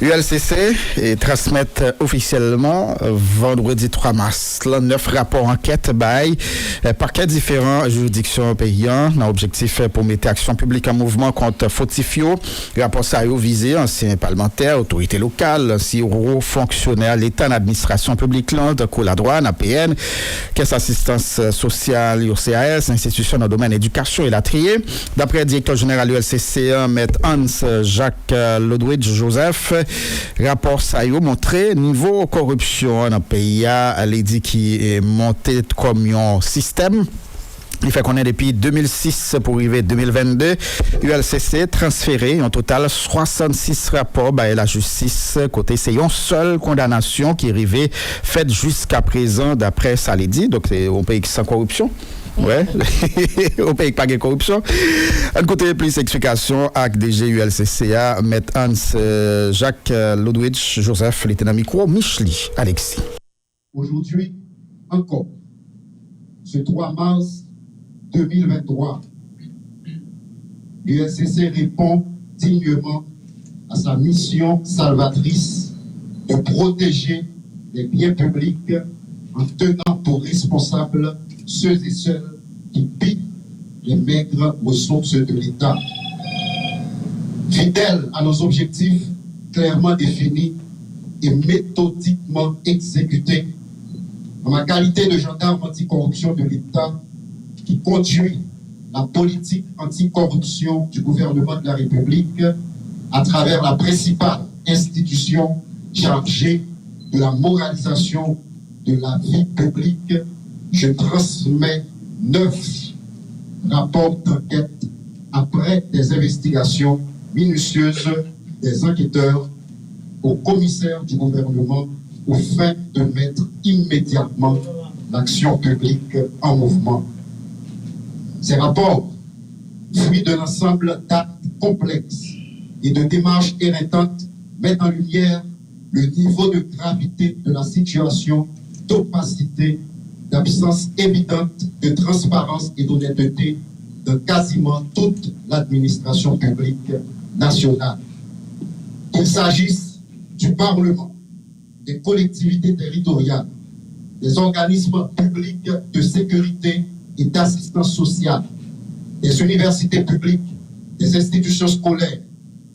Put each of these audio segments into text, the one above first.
ULCC et transmettre officiellement vendredi 3 mars 9 rapports enquête by parquet différents juridictions paysannes dans objectif pour mettre action publique en mouvement contre fautifio. Rapport ça a visé anciens parlementaires, autorités locales, anciens fonctionnaires, l'État, l'administration publique, de la douane, APN, caisse assistance sociale, UCAS, institutions dans le domaine éducation et la trier. D'après le directeur général ULCC, M. Hans-Jacques Lodwidge Joseph, rapport ça a montré niveau corruption dans le pays, elle dit qui est monté comme un système. Il fait qu'on est depuis 2006 pour arriver 2022. ULCC transféré en total 66 rapports à la justice. Côté, c'est une seule condamnation qui est arrivée faite jusqu'à présent d'après ça l'a dit. Donc, c'est un pays sans corruption. Ouais, au pays pas de corruption. Un côté plus explication avec DG ULCCA, M. Hans Jacques Lodwidge Joseph, lieutenant micro, Micheli Alexis. Aujourd'hui, encore, ce 3 mars 2023, l'ULCC répond dignement à sa mission salvatrice de protéger les biens publics en tenant pour responsables ceux et celles qui piquent les maigres ressources de l'État. Fidèles à nos objectifs clairement définis et méthodiquement exécutés, en ma qualité de gendarme anticorruption de l'État qui conduit la politique anticorruption du gouvernement de la République à travers la principale institution chargée de la moralisation de la vie publique, je transmets 9 rapports d'enquête après des investigations minutieuses des enquêteurs au commissaire du gouvernement aux fins de mettre immédiatement l'action publique en mouvement. Ces rapports, fruits d'un ensemble d'actes complexes et de démarches éreintantes, mettent en lumière le niveau de gravité de la situation d'opacité, d'absence évidente de transparence et d'honnêteté de quasiment toute l'administration publique nationale. Qu'il s'agisse du Parlement, des collectivités territoriales, des organismes publics de sécurité et d'assistance sociale, des universités publiques, des institutions scolaires,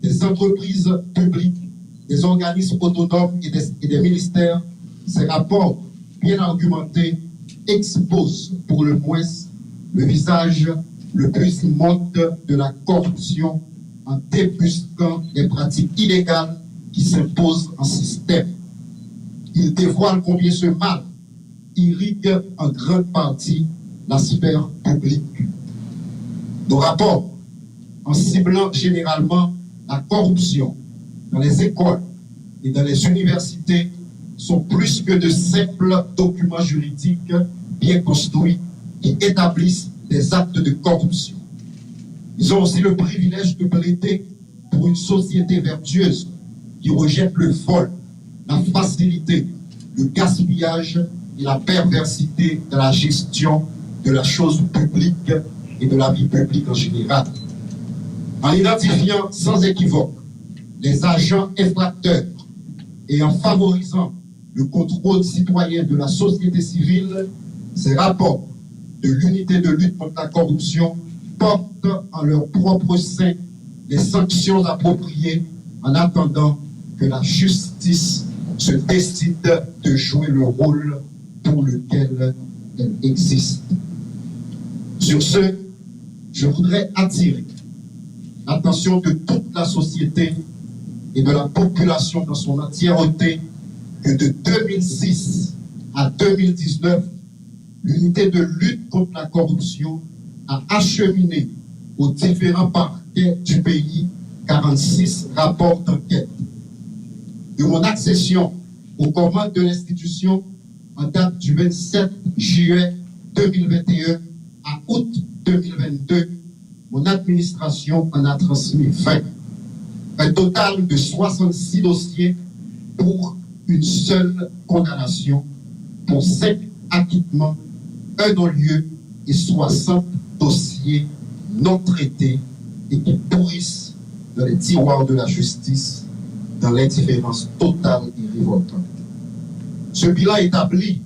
des entreprises publiques, des organismes autonomes et des ministères, ces rapports bien argumentés exposent pour le moins le visage le plus immonde de la corruption en débusquant les pratiques illégales qui s'imposent en système. Ils dévoilent combien ce mal irrigue en grande partie la sphère publique. Nos rapports, en ciblant généralement la corruption dans les écoles et dans les universités, sont plus que de simples documents juridiques bien construits qui établissent des actes de corruption. Ils ont aussi le privilège de plaider pour une société vertueuse qui rejette le vol, la facilité, le gaspillage et la perversité de la gestion de la chose publique et de la vie publique en général. En identifiant sans équivoque les agents infracteurs et en favorisant le contrôle citoyen de la société civile, ces rapports de l'unité de lutte contre la corruption portent en leur propre sein les sanctions appropriées en attendant que la justice se décide de jouer le rôle pour lequel elle existe. Sur ce, je voudrais attirer l'attention de toute la société et de la population dans son entièreté que de 2006 à 2019, l'unité de lutte contre la corruption a acheminé aux différents parquets du pays 46 rapports d'enquête. De mon accession aux commandes de l'institution en date du 27 juillet 2021 à août 2022, mon administration en a transmis 20. Un total de 66 dossiers pour une seule condamnation, pour 5 acquittements, un non-lieu et 60 dossiers non traités et qui pourrissent dans les tiroirs de la justice dans l'indifférence totale et révoltante. Ce bilan établit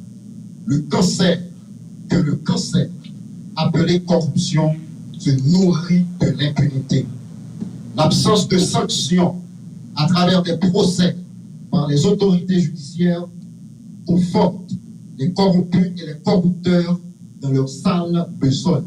que le cancer appelé corruption se nourrit de l'impunité. L'absence de sanctions à travers des procès par les autorités judiciaires conforte les corrompus et les corrupteurs dans leur sale besogne.